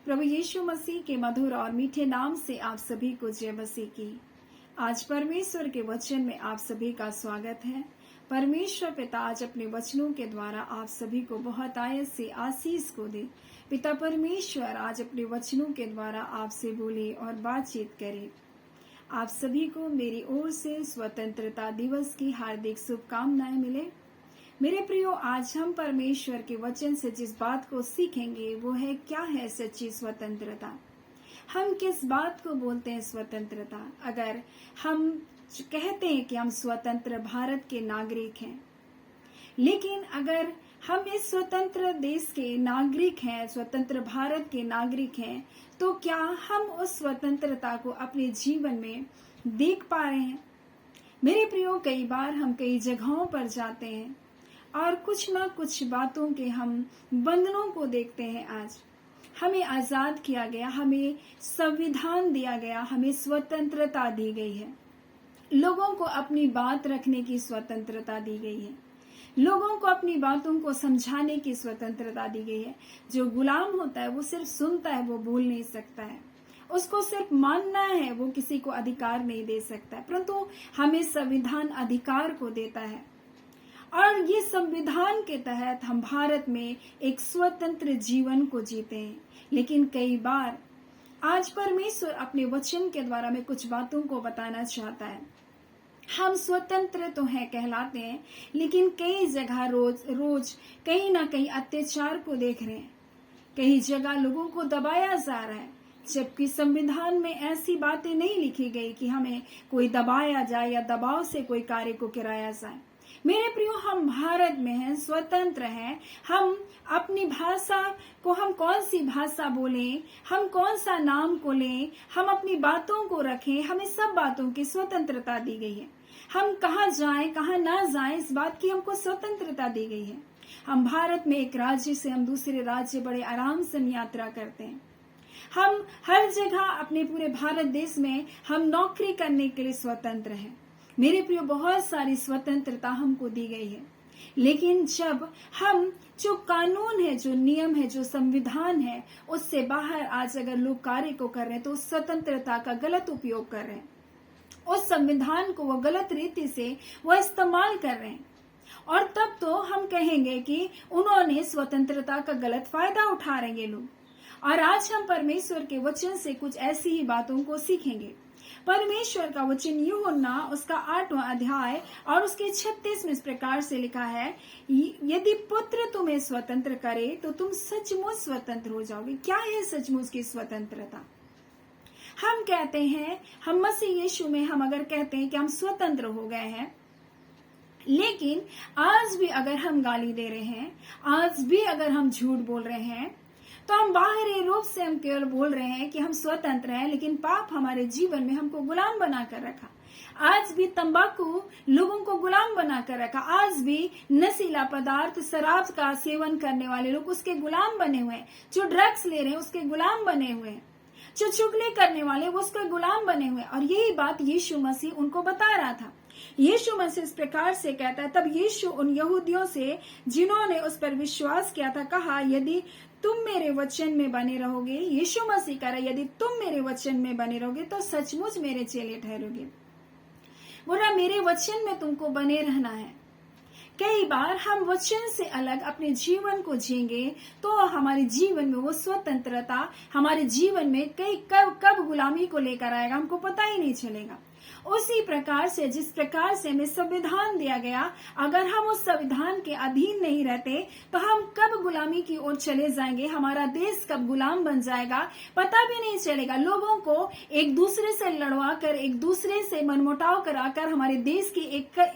प्रभु यीशु मसीह के मधुर और मीठे नाम से आप सभी को जय मसीह की। आज परमेश्वर के वचन में आप सभी का स्वागत है। परमेश्वर पिता आज अपने वचनों के द्वारा आप सभी को बहुत आयत से आशीष को दे। पिता परमेश्वर आज अपने वचनों के द्वारा आपसे बोले और बातचीत करे। आप सभी को मेरी ओर से स्वतंत्रता दिवस की हार्दिक शुभकामनाएं मिले। मेरे प्रियो, आज हम परमेश्वर के वचन से जिस बात को सीखेंगे वो है क्या है सच्ची स्वतंत्रता। हम किस बात को बोलते हैं स्वतंत्रता। अगर हम कहते हैं कि हम स्वतंत्र भारत के नागरिक हैं, लेकिन अगर हम इस स्वतंत्र देश के नागरिक हैं, स्वतंत्र भारत के नागरिक हैं, तो क्या हम उस स्वतंत्रता को अपने जीवन में देख पा रहे हैं। मेरे प्रियो, कई बार हम कई जगहों पर जाते हैं और कुछ ना कुछ बातों के हम बंधनों को देखते हैं। आज हमें आजाद किया गया, हमें संविधान दिया गया, हमें स्वतंत्रता दी गई है। लोगों को अपनी बात रखने की स्वतंत्रता दी गई है। लोगों को अपनी बातों को समझाने की स्वतंत्रता दी गई है। जो गुलाम होता है वो सिर्फ सुनता है, वो बोल नहीं सकता है। उसको सिर्फ मानना है, वो किसी को अधिकार नहीं दे सकता है। परंतु हमें संविधान अधिकार को देता है और ये संविधान के तहत हम भारत में एक स्वतंत्र जीवन को जीते हैं। लेकिन कई बार आज परमेश्वर अपने वचन के द्वारा में कुछ बातों को बताना चाहता है। हम स्वतंत्र तो हैं, कहलाते हैं, लेकिन कई जगह रोज कहीं ना कहीं अत्याचार को देख रहे हैं। कई जगह लोगों को दबाया जा रहा है, जबकि संविधान में ऐसी बातें नहीं लिखी गई कि हमें कोई दबाया जाए या दबाव से कोई कार्य को कराया जाए। मेरे प्रियो, हम भारत में हैं, स्वतंत्र हैं। हम अपनी भाषा को, हम कौन सी भाषा बोलें, हम कौन सा नाम को लें, हम अपनी बातों को रखें, हमें सब बातों की स्वतंत्रता दी गई है। हम कहाँ जाएं, कहाँ ना जाएं, इस बात की हमको स्वतंत्रता दी गई है। हम भारत में एक राज्य से हम दूसरे राज्य बड़े आराम से यात्रा करते हैं। हम हर जगह अपने पूरे भारत देश में हम नौकरी करने के लिए स्वतंत्र हैं। मेरे प्रियो, बहुत सारी स्वतंत्रता हमको दी गई है। लेकिन जब हम जो कानून है, जो नियम है, जो संविधान है, उससे बाहर आज अगर लोग कार्य को कर रहे हैं तो उस स्वतंत्रता का गलत उपयोग कर रहे हैं। उस संविधान को वो गलत रीति से वो इस्तेमाल कर रहे हैं और तब तो हम कहेंगे कि उन्होंने स्वतंत्रता का गलत फायदा उठा रहे हैं लोग। और आज हम परमेश्वर के वचन से कुछ ऐसी ही बातों को सीखेंगे। परमेश्वर का वचन यूहन्ना उसका 8वां अध्याय और उसके 36 में इस प्रकार से लिखा है, यदि पुत्र तुम्हें स्वतंत्र करे तो तुम सचमुच स्वतंत्र हो जाओगे। क्या है सचमुच की स्वतंत्रता? हम कहते हैं, हम मसीह यीशु में हम अगर कहते हैं कि हम स्वतंत्र हो गए हैं, लेकिन आज भी अगर हम गाली दे रहे हैं, आज भी अगर हम झूठ बोल रहे हैं, तो हम बाहरी रूप से हम केवल बोल रहे हैं कि हम स्वतंत्र हैं, लेकिन पाप हमारे जीवन में हमको गुलाम बनाकर रखा। आज भी तंबाकू लोगों को गुलाम बनाकर रखा। आज भी नशीला पदार्थ, शराब का सेवन करने वाले लोग उसके गुलाम बने हुए हैं। जो ड्रग्स ले रहे हैं उसके गुलाम बने हुए हैं। जो चुगली करने वाले वो उसके गुलाम बने हुए हैं। और यही बात यीशु मसीह उनको बता रहा था। यीशु मसीह इस प्रकार से कहता है, तब यीशु उन यहूदियों से जिन्होंने उस पर विश्वास किया था कहा, यदि तुम मेरे वचन में बने रहोगे, यीशु मसीह कह रहा है, यदि तुम मेरे वचन में बने रहोगे तो सचमुच मेरे चेले ठहरोगे। बोला मेरे वचन में तुमको बने रहना है। कई बार हम वचन से अलग अपने जीवन को जिएंगे तो हमारे जीवन में वो स्वतंत्रता हमारे जीवन में कब गुलामी को लेकर आएगा हमको पता ही नहीं चलेगा। उसी प्रकार से जिस प्रकार से हमें संविधान दिया गया, अगर हम उस संविधान के अधीन नहीं रहते तो हम कब गुलामी की ओर चले जाएंगे, हमारा देश कब गुलाम बन जाएगा पता भी नहीं चलेगा। लोगों को एक दूसरे से लड़वा कर, एक दूसरे से मनमुटाव कराकर हमारे देश की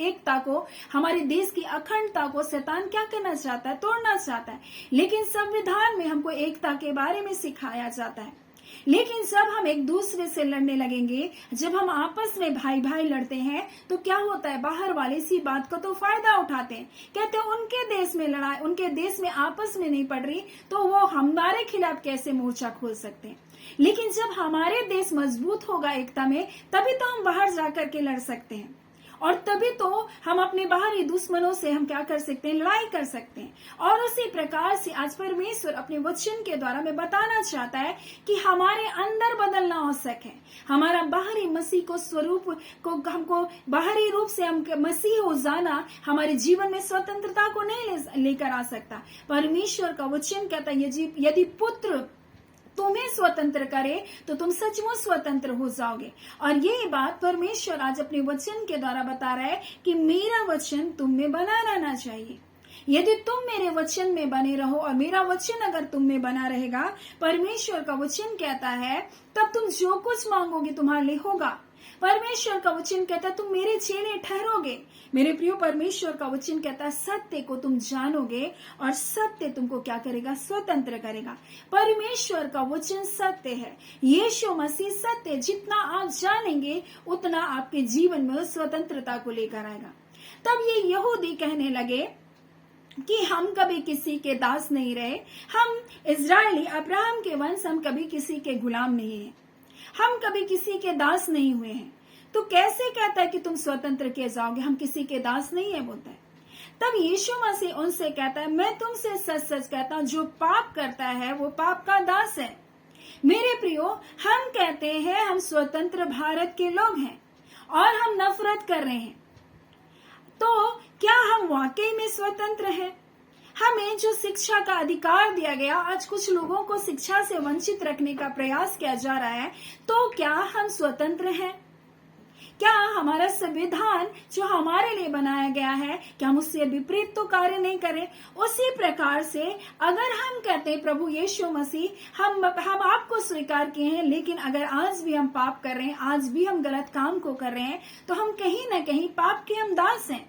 एकता को, हमारे देश की अखंडता को शैतान क्या करना चाहता है, तोड़ना चाहता है। लेकिन संविधान में हमको एकता के बारे में सिखाया जाता है। लेकिन जब हम एक दूसरे से लड़ने लगेंगे, जब हम आपस में भाई भाई लड़ते हैं तो क्या होता है, बाहर वाले इसी बात का तो फायदा उठाते हैं। कहते हैं उनके देश में लड़ाई, उनके देश में आपस में नहीं पड़ रही तो वो हमारे खिलाफ कैसे मोर्चा खोल सकते हैं। लेकिन जब हमारे देश मजबूत होगा एकता में, तभी तो हम बाहर जाकर के लड़ सकते हैं। और तभी तो हम अपने बाहरी दुश्मनों से हम क्या कर सकते हैं, लड़ाई कर सकते हैं। और उसी प्रकार से आज परमेश्वर अपने वचन के द्वारा में बताना चाहता है कि हमारे अंदर बदलना आवश्यक है। हमारा बाहरी मसीह को स्वरूप को हमको बाहरी रूप से हम मसीह हो जाना हमारे जीवन में स्वतंत्रता को नहीं लेकर आ सकता। परमेश्वर का वचन कहता है यदि पुत्र तुम्हें स्वतंत्र करे तो तुम सचमुच स्वतंत्र हो जाओगे। और ये बात परमेश्वर आज अपने वचन के द्वारा बता रहा है कि मेरा वचन तुम में बना रहना चाहिए। यदि तुम मेरे वचन में बने रहो और मेरा वचन अगर तुम में बना रहेगा, परमेश्वर का वचन कहता है तब तुम जो कुछ मांगोगे तुम्हारे लिए होगा। परमेश्वर का वचन कहता है तुम मेरे चेले ठहरोगे। मेरे प्रियो, परमेश्वर का वचन कहता है सत्य को तुम जानोगे और सत्य तुमको क्या करेगा, स्वतंत्र करेगा। परमेश्वर का वचन सत्य है, यीशु मसीह सत्य। जितना आप जानेंगे उतना आपके जीवन में स्वतंत्रता को लेकर आएगा। तब ये यहूदी कहने लगे कि हम कभी किसी के दास नहीं रहे, हम इजरायली अब्राहम के वंश, हम कभी किसी के गुलाम नहीं है, हम कभी किसी के दास नहीं हुए हैं। तो कैसे कहता है कि तुम स्वतंत्र किए जाओगे, हम किसी के दास नहीं है, बोलता है। तब यीशु मसीह उनसे कहता है मैं तुमसे सच सच कहता हूं, जो पाप करता है वो पाप का दास है। मेरे प्रियो, हम कहते हैं हम स्वतंत्र भारत के लोग हैं और हम नफरत कर रहे हैं, तो क्या हम वाकई में स्वतंत्र हैं? हमें जो शिक्षा का अधिकार दिया गया, आज कुछ लोगों को शिक्षा से वंचित रखने का प्रयास किया जा रहा है, तो क्या हम स्वतंत्र हैं? क्या हमारा संविधान जो हमारे लिए बनाया गया है, क्या हम उससे विपरीत तो कार्य नहीं करें? उसी प्रकार से अगर हम कहते हैं प्रभु यीशु मसीह हम आपको स्वीकार किए हैं, लेकिन अगर आज भी हम पाप कर रहे हैं, आज भी हम गलत काम को कर रहे हैं, तो हम कहीं ना कहीं पाप के हम दास हैं।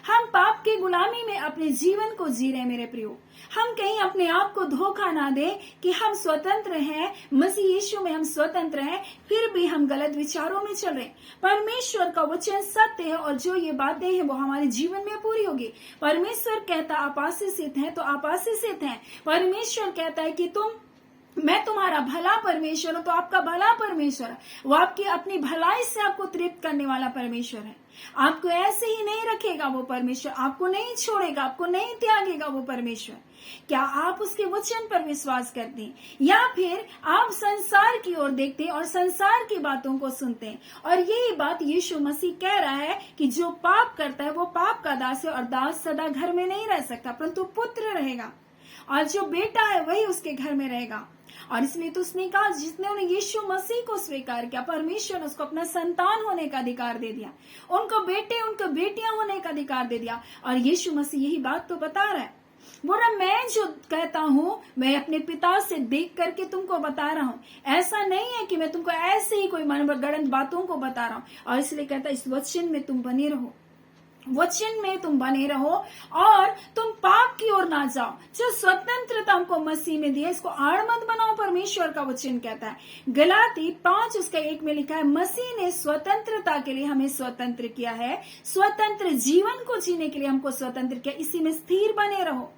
हम पाप की गुलामी में अपने जीवन को जी रहे हैं। मेरे प्रियो, हम कहीं अपने आप को धोखा ना दें कि हम स्वतंत्र हैं, मसीह यीशु में हम स्वतंत्र हैं, फिर भी हम गलत विचारों में चल रहे हैं। परमेश्वर का वचन सत्य है और जो ये बातें हैं वो हमारे जीवन में पूरी होगी। परमेश्वर कहता आप आशीषित हैं तो आप आशीषित हैं। परमेश्वर कहता है कि मैं तुम्हारा भला परमेश्वर हूं, तो आपका भला परमेश्वर है। वो आपकी अपनी भलाई से आपको तृप्त करने वाला परमेश्वर है। आपको ऐसे ही नहीं रखेगा वो परमेश्वर, आपको नहीं छोड़ेगा, आपको नहीं त्यागेगा वो परमेश्वर। क्या आप उसके वचन पर विश्वास करते हैं, या फिर आप संसार की ओर देखते हैं और संसार की बातों को सुनते हैं? और यही बात यीशु मसीह कह रहा है कि जो पाप करता है वो पाप का दास है, और दास सदा घर में नहीं रह सकता, परंतु पुत्र रहेगा, और जो बेटा है वही उसके घर में रहेगा। और इसलिए तो उसने कहा जिसने यीशु मसीह को स्वीकार किया, परमेश्वर ने उसको अपना संतान होने का अधिकार दे दिया, उनको बेटे उनको बेटियां होने का अधिकार दे दिया। और यीशु मसीह यही बात तो बता रहा है, बोला मैं जो कहता हूँ मैं अपने पिता से देख करके तुमको बता रहा हूँ। ऐसा नहीं है कि मैं तुमको ऐसे ही कोई मनगढ़ंत बातों को बता रहा हूँ। और इसलिए कहता है इस वचन में तुम बने रहो, वचन में तुम बने रहो और तुम पाप की ओर ना जाओ। जो स्वतंत्रता हमको मसीह में दिया, इसको आड़ मत बनाओ। परमेश्वर का वचन कहता है गलाती 5:1 में लिखा है, मसीह ने स्वतंत्रता के लिए हमें स्वतंत्र किया है, स्वतंत्र जीवन को जीने के लिए हमको स्वतंत्र किया। इसी में स्थिर बने रहो,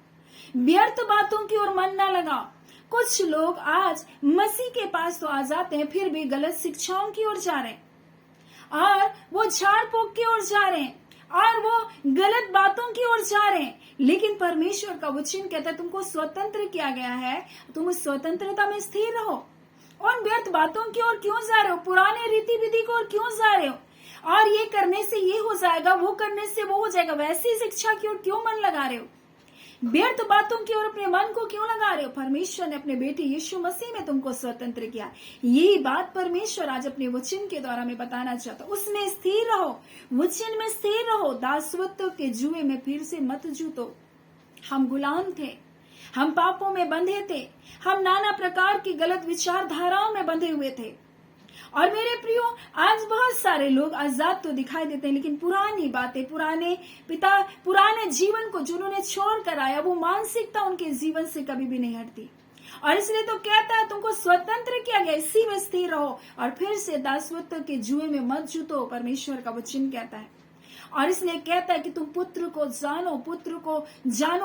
व्यर्थ बातों की ओर मन ना लगाओ। कुछ लोग आज मसीह के पास तो आ जाते हैं, फिर भी गलत शिक्षाओं की ओर जा रहे हैं, और वो झाड़ फूक की ओर जा रहे हैं, और वो गलत बातों की ओर जा रहे हैं। लेकिन परमेश्वर का वचन कहता है तुमको स्वतंत्र किया गया है, तुम उस स्वतंत्रता में स्थिर रहो। उन व्यर्थ बातों की ओर क्यों जा रहे हो, पुराने रीति विधि की ओर क्यों जा रहे हो, और ये करने से ये हो जाएगा, वो करने से वो हो जाएगा, वैसी शिक्षा की ओर क्यों मन लगा रहे हो? व्यर्थ बातों की ओर अपने मन को क्यों लगा रहे हो? परमेश्वर ने अपने बेटे यीशु मसीह में तुमको स्वतंत्र किया। यही बात परमेश्वर आज अपने वचन के द्वारा में बताना चाहता। उसमें स्थिर रहो, वचन में स्थिर रहो, दासत्व के जुए में फिर से मत जूतो। हम गुलाम थे, हम पापों में बंधे थे, हम नाना प्रकार की गलत विचारधाराओं में बंधे हुए थे। और मेरे प्रियो, आज बहुत सारे लोग आजाद तो दिखाई देते हैं, लेकिन पुरानी बातें, पुराने जीवन को जिन्होंने छोड़ कर आया, वो मानसिकता उनके जीवन से कभी भी नहीं हटती। और इसलिए तो कहता है तुमको स्वतंत्र किया गया, इसी में स्थिर रहो और फिर से दासत्व के जुए में मत जूतो। परमेश्वर का वचन कहता है, और इसलिए कहता है कि तुम पुत्र को जानो,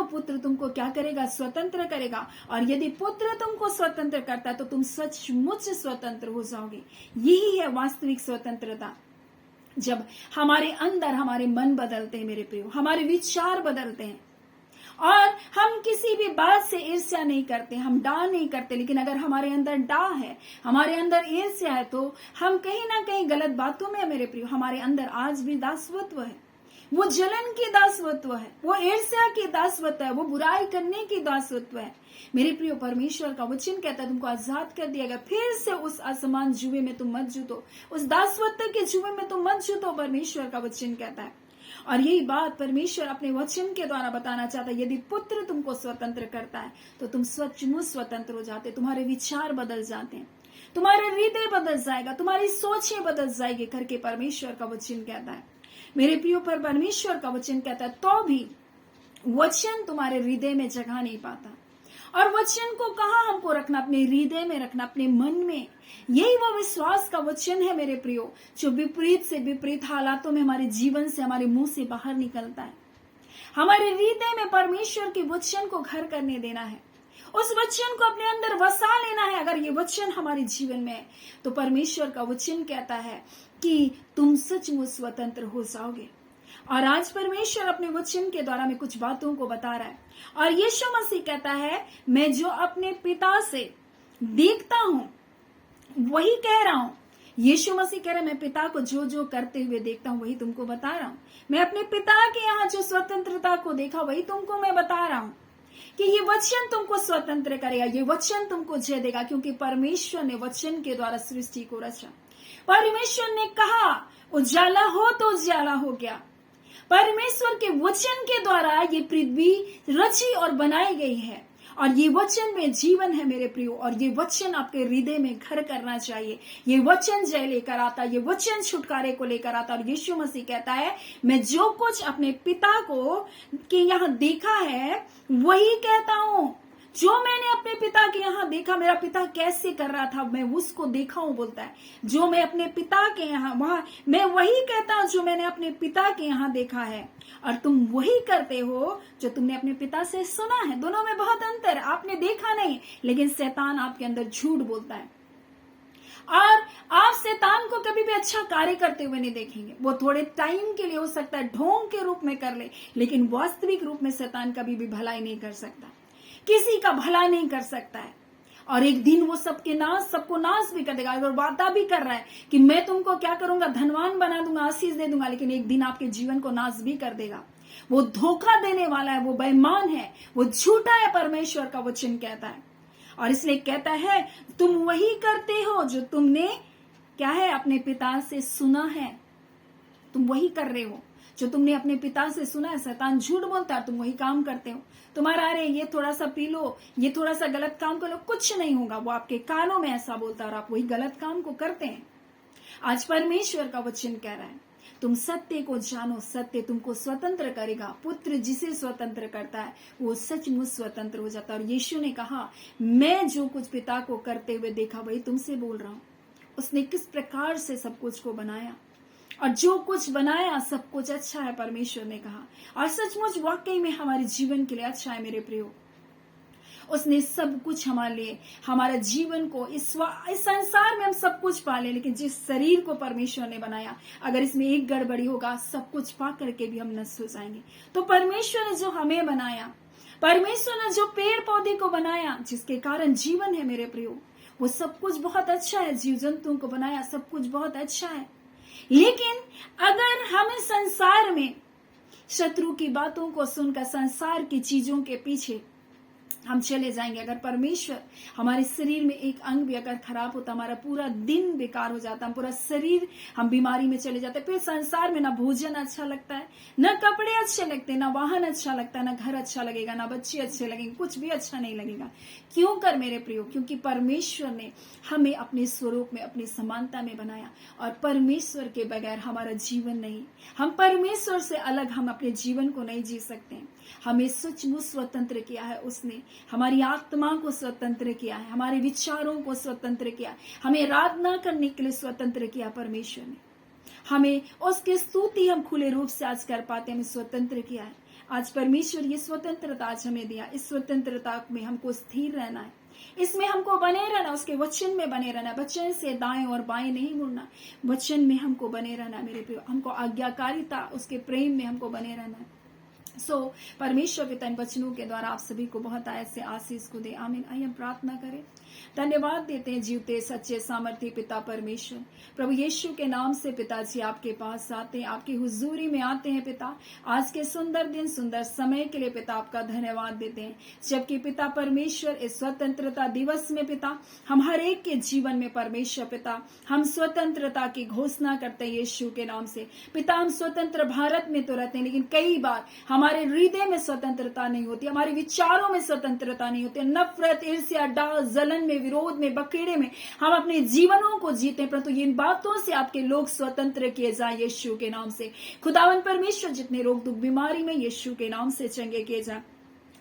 पुत्र तुमको क्या करेगा, स्वतंत्र करेगा। और यदि पुत्र तुमको स्वतंत्र करता है तो तुम सचमुच स्वतंत्र हो जाओगे। यही है वास्तविक स्वतंत्रता। जब हमारे अंदर हमारे मन बदलते हैं मेरे प्रियो, हमारे विचार बदलते हैं और हम किसी भी बात से ईर्ष्या नहीं करते, हम डा नहीं करते, लेकिन अगर हमारे अंदर डा है, हमारे अंदर ईर्ष्या है, तो हम कहीं ना कहीं गलत बातों में मेरे प्रियो, हमारे अंदर आज भी दासत्व है। वो जलन की दासत्व है, वो ईर्ष्या की दासत्व है, वो बुराई करने की दासत्व है। मेरे प्रियो, परमेश्वर का वचन कहता है तुमको आजाद कर दिया गया, फिर से उस असमान जुए में तुम मत जूतो, उस दासत्व के जुए में तुम मत जूतो, परमेश्वर का वचन कहता है। और यही बात परमेश्वर अपने वचन के द्वारा बताना चाहता है, यदि पुत्र तुमको स्वतंत्र करता है तो तुम सचमुच स्वतंत्र हो जाते, तुम्हारे विचार बदल जाते हैं, तुम्हारे हृदय बदल जाएगा, तुम्हारी सोचें बदल जाएगी करके परमेश्वर का वचन कहता है। मेरे प्रियो, पर परमेश्वर का वचन कहता है तो भी वचन तुम्हारे हृदय में जगह नहीं पाता। और वचन को कहाँ हमको रखना? अपने हृदय में रखना, अपने मन में। यही वो विश्वास का वचन है मेरे प्रियो, जो विपरीत से विपरीत हालातों में हमारे जीवन से, हमारे मुंह से बाहर निकलता है। हमारे हृदय में परमेश्वर के वचन को घर करने देना है, उस वचन को अपने अंदर वसा लेना है। अगर ये वचन हमारे जीवन में है तो परमेश्वर का वचन कहता है कि तुम सचमुच स्वतंत्र हो जाओगे। और आज परमेश्वर अपने वचन के द्वारा में कुछ बातों को बता रहा है, और यीशु मसीह कहता है मैं जो अपने पिता से देखता हूं वही कह रहा हूं। यीशु मसीह कह रहा है मैं पिता को जो जो करते हुए देखता हूं वही तुमको बता रहा हूं। मैं अपने पिता के यहाँ जो स्वतंत्रता को देखा वही तुमको मैं बता रहा हूं कि ये वचन तुमको स्वतंत्र करेगा, ये वचन तुमको जय देगा, क्योंकि परमेश्वर ने वचन के द्वारा सृष्टि को रचा। परमेश्वर ने कहा उजाला हो तो उजाला हो गया। परमेश्वर के वचन के द्वारा ये पृथ्वी रची और बनाई गई है, और ये वचन में जीवन है मेरे प्रियो। और ये वचन आपके हृदय में घर करना चाहिए। ये वचन जय लेकर आता, ये वचन छुटकारे को लेकर आता। और यीशु मसीह कहता है मैं जो कुछ अपने पिता को के यहाँ देखा है वही कहता हूँ। जो मैंने अपने पिता के यहाँ देखा, मेरा पिता कैसे कर रहा था मैं उसको देखा हूं, बोलता है। जो मैं अपने पिता के यहाँ, वहां मैं वही कहता हूं जो मैंने अपने पिता के यहाँ देखा है, और तुम वही करते हो जो तुमने अपने पिता से सुना है। दोनों में बहुत अंतर है। आपने देखा नहीं, लेकिन शैतान आपके अंदर झूठ बोलता है, और आप शैतान को कभी भी अच्छा कार्य करते हुए नहीं देखेंगे। वो थोड़े टाइम के लिए हो सकता है ढोंग के रूप में कर ले, लेकिन वास्तविक रूप में शैतान कभी भी भलाई नहीं कर सकता, किसी का भला नहीं कर सकता है। और एक दिन वो सबको नाश भी कर देगा। अगर वादा भी कर रहा है कि मैं तुमको क्या करूंगा, धनवान बना दूंगा, आशीष दे दूंगा, लेकिन एक दिन आपके जीवन को नाश भी कर देगा। वो धोखा देने वाला है, वो बेईमान है, वो झूठा है, परमेश्वर का वचन कहता है। और इसलिए कहता है तुम वही करते हो जो तुमने क्या है अपने पिता से सुना है। तुम वही कर रहे हो जो तुमने अपने पिता से सुना है। शैतान झूठ बोलता है, तुम वही काम करते हो। तुम्हारा अरे ये थोड़ा सा पी लो, ये थोड़ा सा गलत काम कर लो, कुछ नहीं होगा। वो आपके कानों में ऐसा बोलता है और आप वही गलत काम को करते हैं। आज परमेश्वर का वचन कह रहा है तुम सत्य को जानो, सत्य तुमको स्वतंत्र करेगा। पुत्र जिसे स्वतंत्र करता है वो सचमुच स्वतंत्र हो जाता है। और यीशु ने कहा मैं जो कुछ पिता को करते हुए देखा वही तुमसे बोल रहा हूं। उसने किस प्रकार से सब कुछ को बनाया, और जो कुछ बनाया सब कुछ अच्छा है, परमेश्वर ने कहा। और सचमुच वाकई में हमारे जीवन के लिए अच्छा है मेरे प्रियो। उसने सब कुछ हमारे लिए, हमारे जीवन को, इस संसार में हम सब कुछ पाले, लेकिन जिस शरीर को परमेश्वर ने बनाया, अगर इसमें एक गड़बड़ी होगा सब कुछ पा करके भी हम नष्ट हो जाएंगे। तो परमेश्वर ने जो हमें बनाया, परमेश्वर ने जो पेड़ पौधे को बनाया जिसके कारण जीवन है मेरे प्रियो, वो सब कुछ बहुत अच्छा है। जीव जंतुओं को बनाया, सब कुछ बहुत अच्छा है। लेकिन अगर हम इस संसार में शत्रु की बातों को सुनकर संसार की चीजों के पीछे हम चले जाएंगे, अगर परमेश्वर हमारे शरीर में एक अंग भी अगर खराब होता, हमारा पूरा दिन बेकार हो जाता, हम पूरा शरीर हम बीमारी में चले जाते। फिर संसार में ना भोजन अच्छा लगता है, ना कपड़े अच्छे लगते, ना वाहन अच्छा लगता है, ना घर अच्छा लगेगा, ना बच्चे अच्छे लगेंगे, कुछ भी अच्छा नहीं लगेगा। क्यों कर मेरे प्रियो? क्योंकि परमेश्वर ने हमें अपने स्वरूप में, अपनी समानता में बनाया, और परमेश्वर के बगैर हमारा जीवन नहीं। हम परमेश्वर से अलग हम अपने जीवन को नहीं जी सकते। हमें सचमुच स्वतंत्र किया है उसने, हमारी आत्मा को स्वतंत्र किया है, हमारे विचारों को स्वतंत्र किया है, हमें आराधना करने के लिए स्वतंत्र किया परमेश्वर ने। हमें उसकी स्तुति हम खुले रूप से आज कर पाते, हमें स्वतंत्र किया है। आज परमेश्वर ये स्वतंत्रता आज हमें दिया। इस स्वतंत्रता में हमको स्थिर रहना है, इसमें हमको बने रहना, उसके वचन में बने रहना, वचन से दाएं और बाएं नहीं मुड़ना, वचन में हमको बने रहना मेरे प्रिय। हमको आज्ञाकारिता, उसके प्रेम में हमको बने रहना। परमेश्वर पिता इन वचनों के द्वारा आप सभी को बहुत ऐसे आशीष को दे। आमीन। आइए हम प्रार्थना करें। धन्यवाद देते हैं जीवते सच्चे सामर्थ्य पिता परमेश्वर, प्रभु यीशु के नाम से पिताजी आपके पास आते हैं, आपकी हुजूरी में आते हैं पिता। आज के सुंदर दिन, सुंदर समय के लिए पिता आपका धन्यवाद देते हैं, जबकि पिता परमेश्वर इस स्वतंत्रता दिवस में पिता हम हर एक के जीवन में परमेश्वर पिता हम स्वतंत्रता की घोषणा करते हैं यीशु के नाम से। पिता हम स्वतंत्र भारत में तो रहते हैं, लेकिन कई बार हमारे हृदय में स्वतंत्रता नहीं होती, हमारे विचारों में स्वतंत्रता नहीं होती। नफरत, ईर्ष्या, डाह, जलन में, विरोध में, बखेड़े में हम अपने जीवनों को जीते, परंतु इन बातों से आपके लोग स्वतंत्र किए जाए यीशु के नाम से। खुदावन परमेश्वर जितने रोग दुख बीमारी में यीशु के नाम से चंगे किए जाए।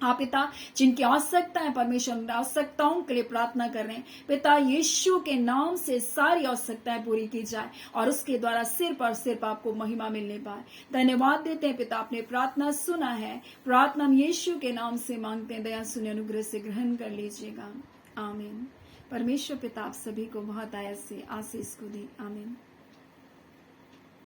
हाँ पिता, जिनकी आवश्यकता है परमेश्वर, उन आवश्यकताओं के लिए प्रार्थना कर रहे हैं पिता, यीशु के नाम से सारी आवश्यकताएं पूरी की जाए और उसके द्वारा सिर्फ और सिर्फ आपको महिमा मिलने पाए। धन्यवाद देते हैं पिता, आपने प्रार्थना सुना है। प्रार्थना हम यीशु के नाम से मांगते हैं, दया सुने अनुग्रह से ग्रहण कर लीजिएगा। आमीन। परमेश्वर पिता आप सभी को बहुत ऐसे आशीष को दे। आमीन।